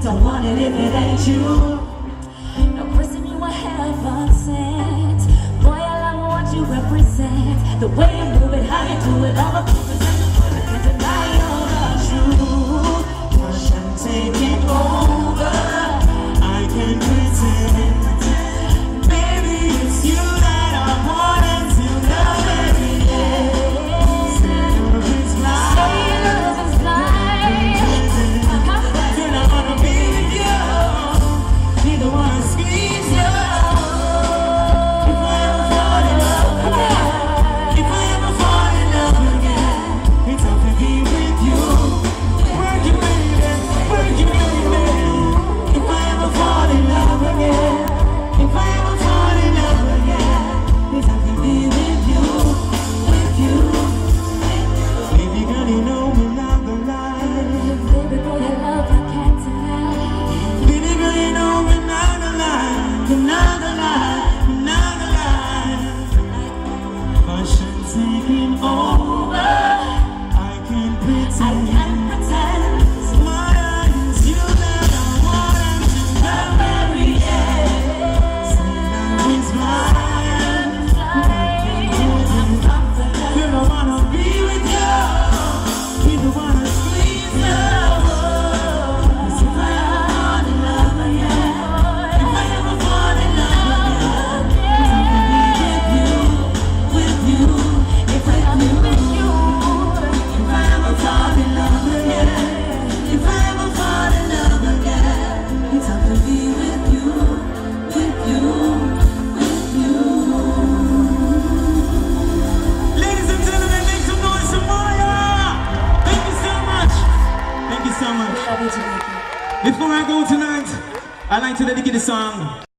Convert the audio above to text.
Don't want it if it ain't you. No question you a heaven sent. Boy, I love what you represent. The way you move it, how you do it, all the pieces and the foot. I can't deny you're the truth. Push and take it over. I can't pretend. Baby, it's you that I want until the very end. Say love is blind. Say love is blind. Then I wanna be with you. Neither wanna squeeze you. If I ever fall in love again, if I ever fall in love again, it's up to be with you. Work it, baby, work it, baby. If I ever fall in love again, if I ever fall in love again, it's up to be with you, with you, with you. Baby girl, you know we're not gonna lie. Baby boy, I love I can't deny. Baby girl, you know we're not gonna lie, we're not gonna lie, we're not gonna lie. Passion taking over, I can't I pretend. can't pretend. My eyes, you that I want until the very end. Say love is blind. You don't wanna be with you, you don't wanna squeeze you. 'Cause if I ever fall in love again, if I ever fall in love again, it's up to be with you, with you, if I ever with you. If I ever fall in love again, if I ever fall in love again, it's up to be with you, with you, with you. Ladies and gentlemen, make some noise, Samaya! Thank you so much. Thank you so much. Love you, Jamaica. Before I go tonight, I'd like to dedicate a song